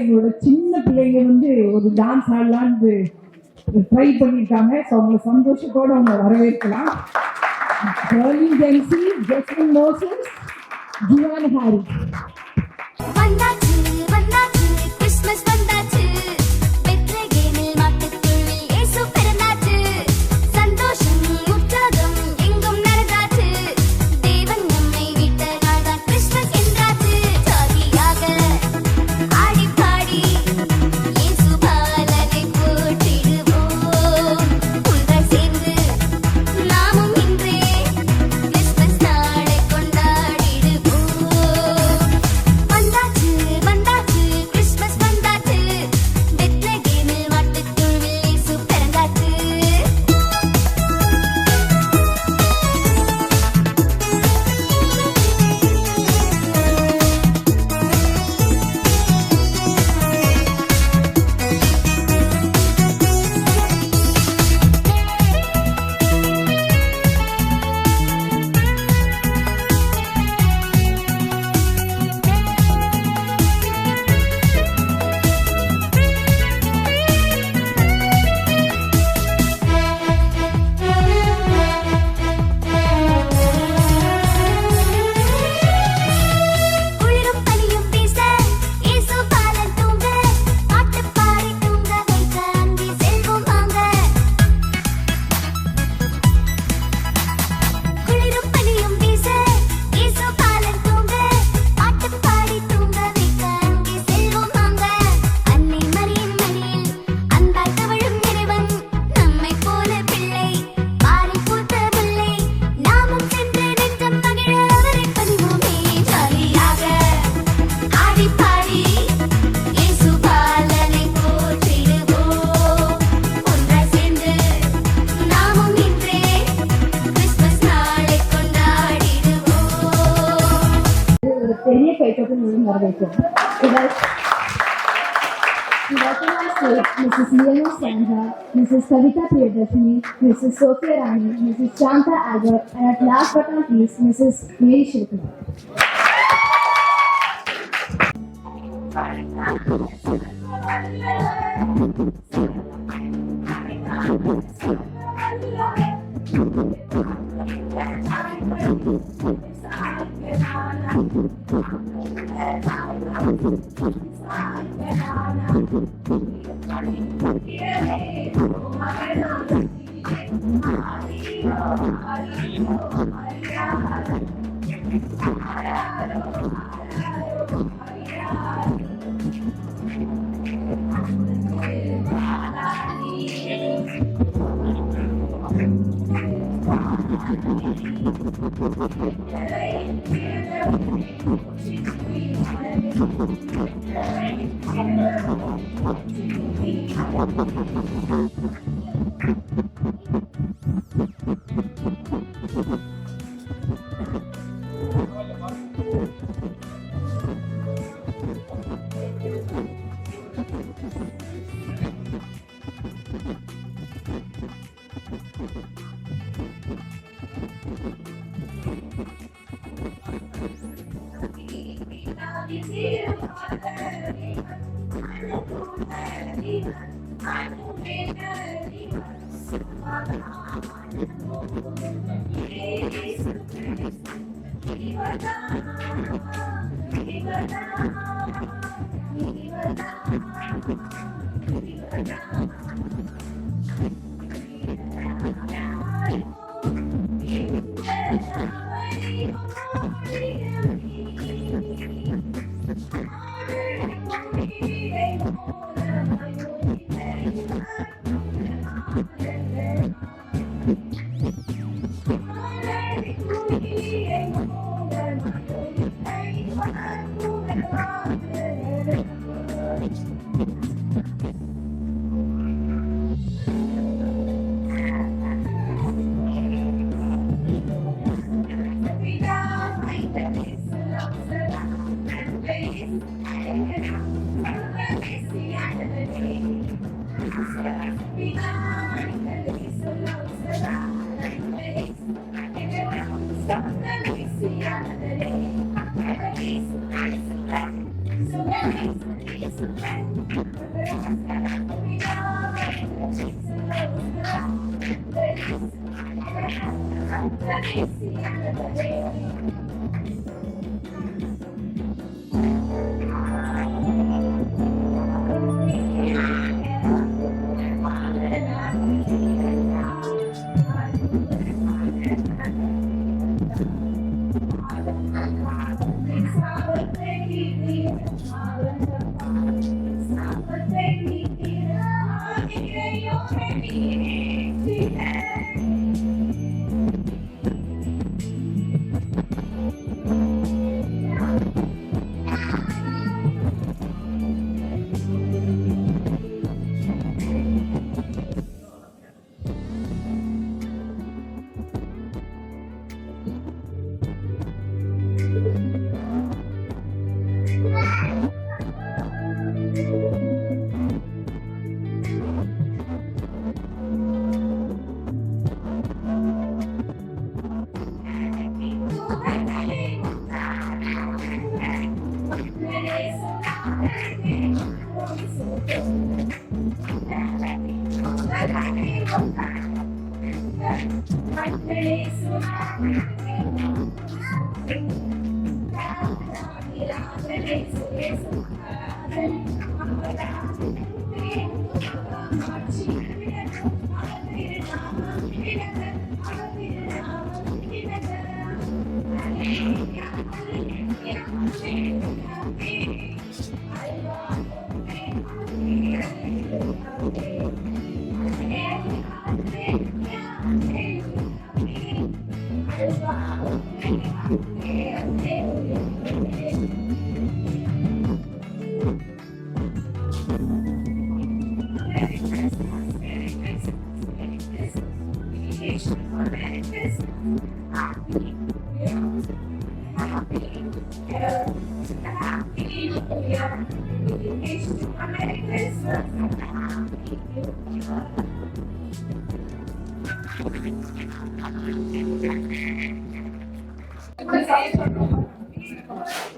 எங்களோட சின்ன பிள்ளைங்க ஒரு டான்ஸ் ஆடலான்னு ட்ரை பண்ணியிருக்காங்க. ஸோ அவங்களை சந்தோஷத்தோட அவங்க வரவேற்கலாம். Berlin Dempsey, Jasmine Moses, Giovanna Harry. பெரிய கைத்தொட்டு வரவேற்கும். Mrs. Liana Sandra, Mrs. Kavita Priyadashini, Mrs. Sophia Rani, Mrs. Shanta Albert, and at last but not least, Mrs. Mary Shilpa.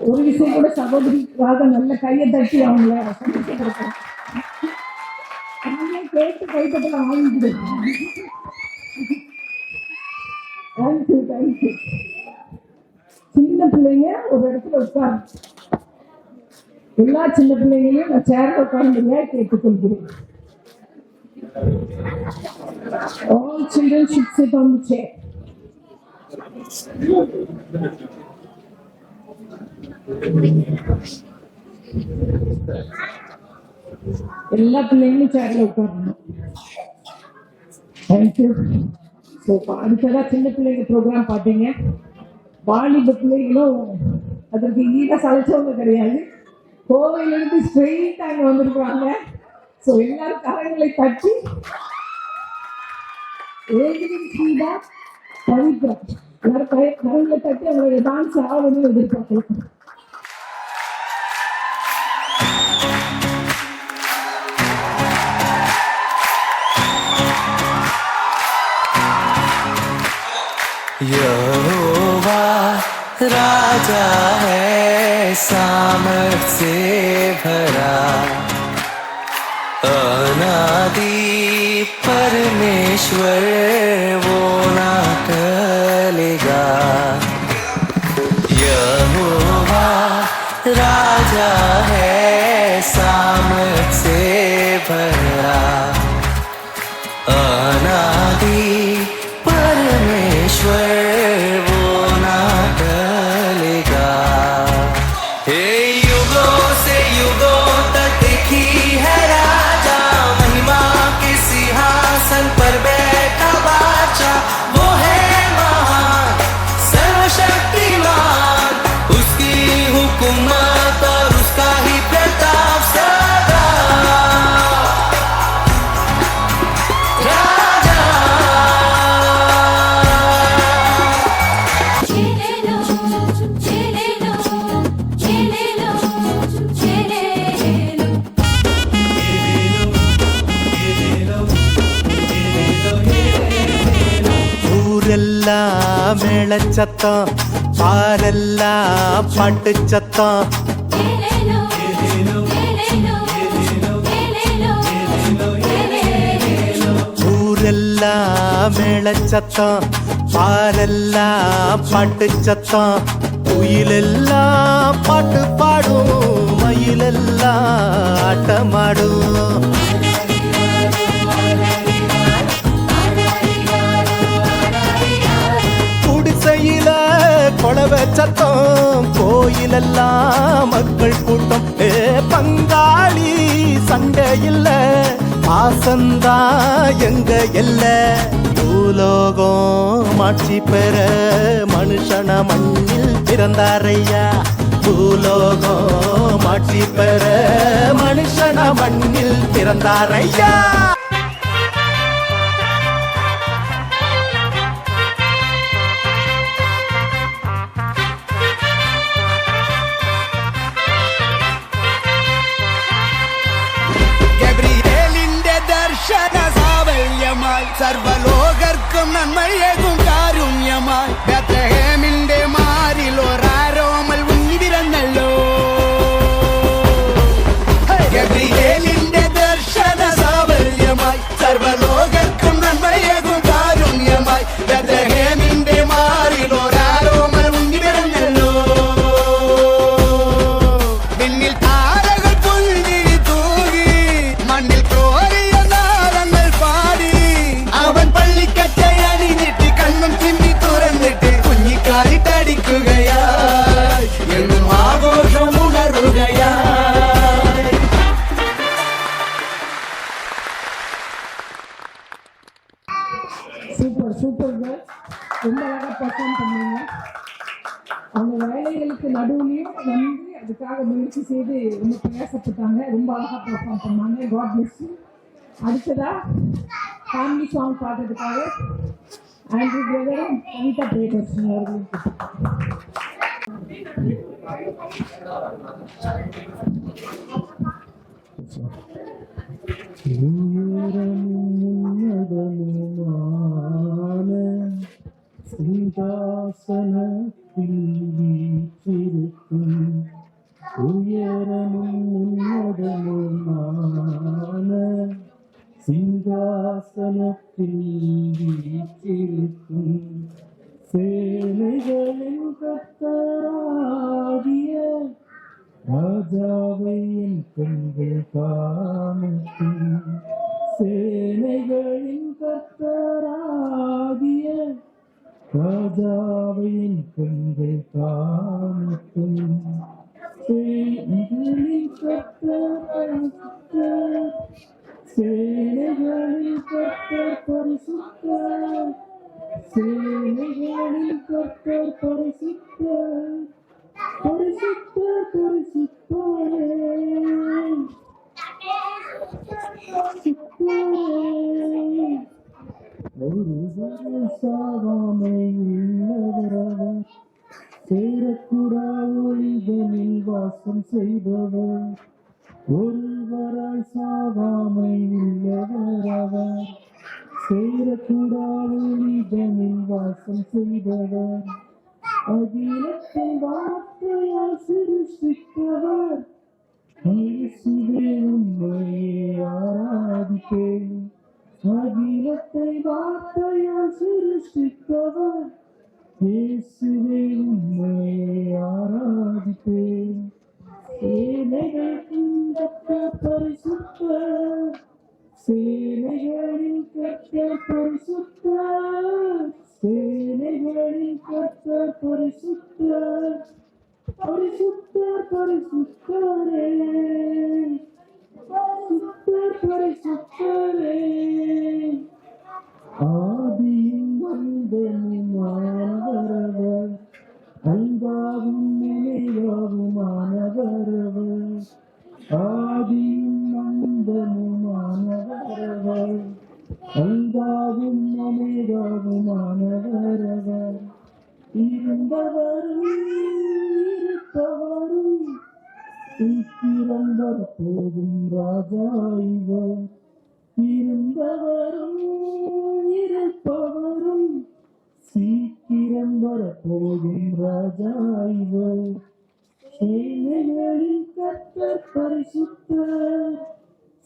ஒரு விஷயம் கூட சகோதரிக்காக நல்ல கையை தட்டி அவங்கள சந்தோஷப்படுத்துறேன். கேட்டு கைப்பற்றலாம் வாங்கிட்டு. Thank you thank you. சின்ன பிள்ளைங்க ஒரு இடத்துல உட்காரு. எல்லா சின்ன பிள்ளைங்களையும் நான் சேர்ல உட்கார்ந்துங்க கேட்டுக்கொள்கிறேன். All children should sit on the chair. எல்லா பிள்ளைங்களும் சேர்ல உட்காரணும். தேங்க்யூ. ஸோ அடுத்ததா சின்ன பிள்ளைங்க ப்ரோக்ராம் பார்த்தீங்க. வாலிப பிள்ளைகளும் அதற்கு ஈட சளைச்சவங்க கிடையாது. கோவையிலிருந்து ஸ்ட்ரெயிட் அங்கே வந்திருக்காங்க. ஸோ எல்லாரும் கரங்களை தட்டி ஸ்ரீதா பவித்ரா எல்லாரும் கரங்களை தட்டி அவங்களுடைய டான்ஸ் ஆகணும்னு எதிர்பார்க்கலாம். यहोवा राजा है सामर्थ से भरा, अनादि परमेश्वर वो ना टलेगा। यहोवा राजा है सामर्थ से भरा, अनादि परमेश्वर वो ना टलेगा। हे युगों से युगों तक देखी है राजा, महिमा के सिंहासन पर बैठा बादशाह। वो है महान सर्वशक्तिमान, उसकी हुकूमत और उसका ही प्रताप सदा। ஊரெல்லாம் மேளச்சத்தம், பாரெல்லாம் பாட்டு சத்தம், மேளச்சத்தம் பாரெல்லாம் பாட்டு சத்தம் குயிலெல்லாம் பாட்டு பாடும் மயிலெல்லாம் ஆட்டமாடும் குடிசையில கொளவ சத்தம் கோயிலெல்லாம் மக்கள் கூட்டம் பங்காளி சண்டை இல்ல பாசந்தா எங்க எல்ல பூலோகம் ஆட்சி பெற மனுஷன மண்ணில் பிறந்தாரையா பூலோகம் ஆட்சி பெற மனுஷன மண்ணில் பிறந்தாரையா സർവലോകർക്കും നന്മയേകും കാരുണ്യമായി ബേത്ലഹേമിന്റെ മാറിൽ ഒരാരോമൽ ഉണ്ണി പിറന്നല്ലോ ഗബ്രിയേലിന്റെ ദർശന സാഫല്യമായി സർവലോകർക്കും നന്മയേകും കാരുണ്യമായി ബേത്ലഹേമിന്റെ മാറിൽ ഒരാരോമൽ ഉണ്ണി പിറന്നല്ലോ പിന്നിൽ താരകൾ പുൽകിരി തൂകി മണ്ണിൽ കോരിയ നാളങ്ങൾ പാടി അവൻ പള്ളിക്കറ്റയണിഞ്ഞിട്ട് കണ്ണും ചിമ്മി തുറന്നിട്ട് കുഞ്ഞിക്കാലിട്ടടിക്കുകയായി എന്നും ആഘോഷം ഉണരുകയായി. சூப்பர் சூப்பர் கேர்ள், ரொம்ப அழகாக பர்ஃபார்ம் பண்ணீங்க. அவங்க வேலைகளுக்கு நடுவுலையும் வந்து அதுக்காக முயற்சி செய்து ரொம்ப பிரயாசப்பட்டாங்க. ரொம்ப அழகாக பர்ஃபார்ம் பண்ணாங்க. God bless you. அடுத்ததா ஃபேமிலி சாங் பாடுறதுக்காக ஆண்ட்ரூ பிரதரும் கவிதா பிரியதர்ஷினி அவர்களும் சிங்காசனத்தில் வீற்றிருக்கும் உயரமும் உன்னதமுமான சிங்காசனத்தில் வீற்றிருக்கும் சேனைகளின் கர்த்தராகிய ராஜாவை என் கண்கள் காணட்டும் சேனைகளின் கர்த்தராகிய ராஜாவை என் கண்கள் காணட்டும் சேனைகளின் கர்த்தர் சேனைகளின் கர்த்தர் பரிசுத்தர் சேனைகளின் கர்த்தர் பரிசுத்தர் பரிசுத்தர் பரிசுத்தரே ஒருவர் சாவாமை உள்ளவரவர் சேரக்கூடா ஒளிதனில் வாசம் செய்பவர் ஒருவரால் சாவாமை உள்ளவரவர் சேரக்கூடா ஒளிதனில் வாசம் செய்பவர் அகிலத்தை வார்த்தையால் சிருஷ்டித்தவர் இயேசுவே உம்மையே ஆராதிப்பேன் அகிலத்தை வார்த்தையால் சிருஷ்டித்தவர் இயேசுவே உம்மையே ஆராதிப்பேன் சேனைகளின் கர்த்தர் பரிசுத்தர் சேனைகளின் கர்த்தர் பரிசுத்தர் சேனைகளின் கர்த்தர் பரிசுத்தர் பரிசுத்தர் பரிசுத்தரே பரிசுத்தர் பரிசுத்தரே ஆதியும் அந்தமுமானவரவர் அன்பாவும் நினைவாவுமானவரவர் ஆதியும் அந்தமுமானவரவர் அன்பாவும் நினைவாவுமானவரவர் இருந்தவரும் இருப்பவரும் சீக்கிரம்பர போகும் ராஜா இவர் இருந்தவரும் இருப்பவரும் சீக்கிரம்பர போகும் ராஜா இவர் சேனைகளின் கர்த்தர் பரிசுத்தர்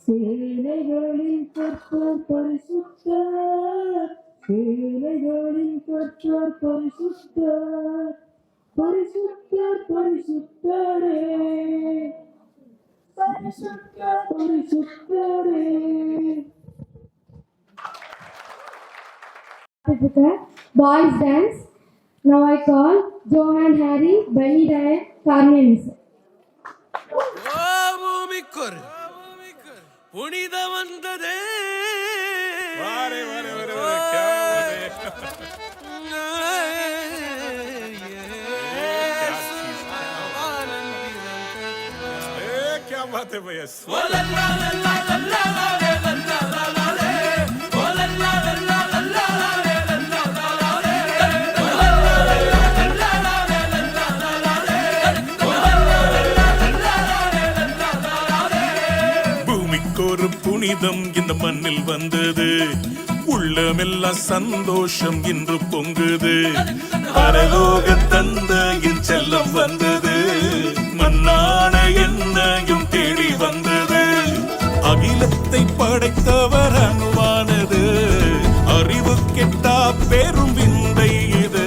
சேனைகளின் கர்த்தர் பரிசுத்தர் பேழைகளின் கற்றார் பரிசுத்தர் பரிசுத்தர் பரிசுத்தரே பரிசுத்தர் பரிசுத்தரே. Boys dance. Now I call Johan Harry, Benny Ryan, Carmen. ஓ பூமிக்கொரு புனித வந்ததே वारे वारे वारे वारे क्या बात है क्या बात है भैया பூமிக்கொரு புனிதம் இந்த மண்ணில் வந்தது உள்ளமெல்லாம் சந்தோஷம் இன்று பொங்குது பரலோக தந்தையின் செல்லம் வந்தது மண்ணான என்னையும் தேடி வந்தது அகிலத்தை படைத்தவர் அணுவானது அறிவு கெட்டா பெரும் விந்தை இது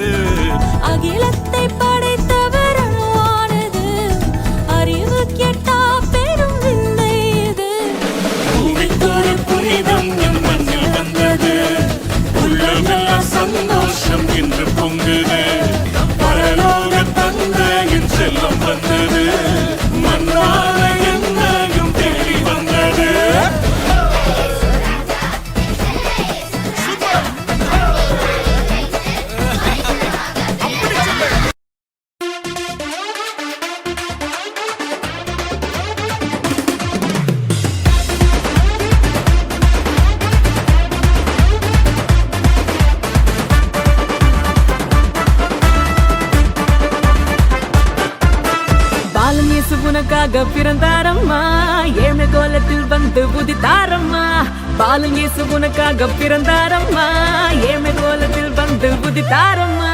அகிலத்தை படைத்தவர் அணுவானது அறிவு கெட்டா பெரும் விந்தை இது பூமிக்கொரு புனிதம் என் மண்ணில் வந்தது உள்ளமெல்லாம் சந்தோஷம் இன்று பொங்குது பரலோக தந்தையின் செல்லம் வந்தது மண்ணான என்னையும் தேடி வந்தது. பாலன் இயேசு உனக்காக பிறந்தாரம்மா ஏழ்மை கோலத்தில் வந்து உதித்தாரம்மா பாலன் இயேசு உனக்காக பிறந்தாரம்மா ஏழ்மை கோலத்தில் வந்து உதித்தாரம்மா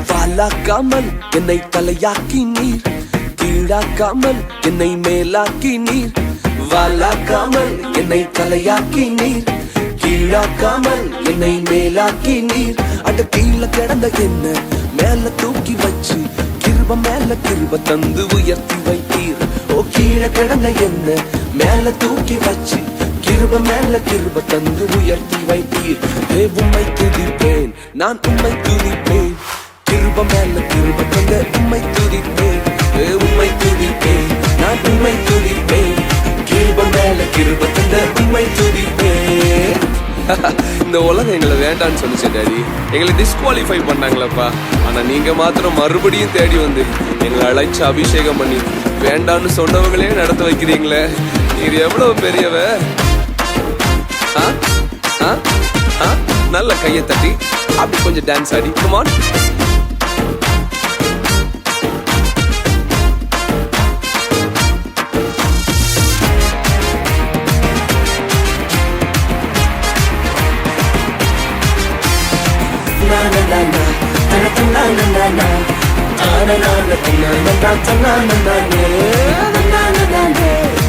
வாலாக்காமல் என்னை தலையாக்கி நீர் கீழாக்காமல் என்னை மேலாக்கி நீர் வாலாக்காமல் என்னை தலையாக்கி நீர் கீழாக்காமல் என்னை மேலாக்கி நீர் அட கீழே கிடந்த என்ன மேல தூக்கி வச்சு கிருப மேல கிருப தந்து உயர்த்தி வைத்தீர் ஓ கீழே கிடந்த என்ன மேல தூக்கி வச்சு கிருப மேல கிருப தந்து உயர்த்தி வைத்தீர் உம்மை துதிப்பேன் நான் உம்மை துதிப்பேன் கிருப மேல கிருப தந்த உம்மை துதிப்பேன் உம்மை துதிப்பேன் நான் உம்மை துதிப்பேன் கிருப மேல கிருப தந்த உம்மை துதிப்பேன். இந்த உலகம் எங்களை வேண்டான்னு சொல்லிச்சு டாடி, எங்களை டிஸ்குவாலிஃபை பண்ணாங்களப்பா. ஆனா நீங்க மாத்திரம் மறுபடியும் தேடி வந்து எங்களை அழைச்சு அபிஷேகம் பண்ணி வேண்டான்னு சொன்னவங்களே நடத்த வைக்கிறீங்களே, நீர் எவ்வளவு பெரியவ. நல்ல கையை தட்டி அப்படி கொஞ்சம் டான்ஸ் ஆடி come on. Na na na na na na na na na na na na na na na na na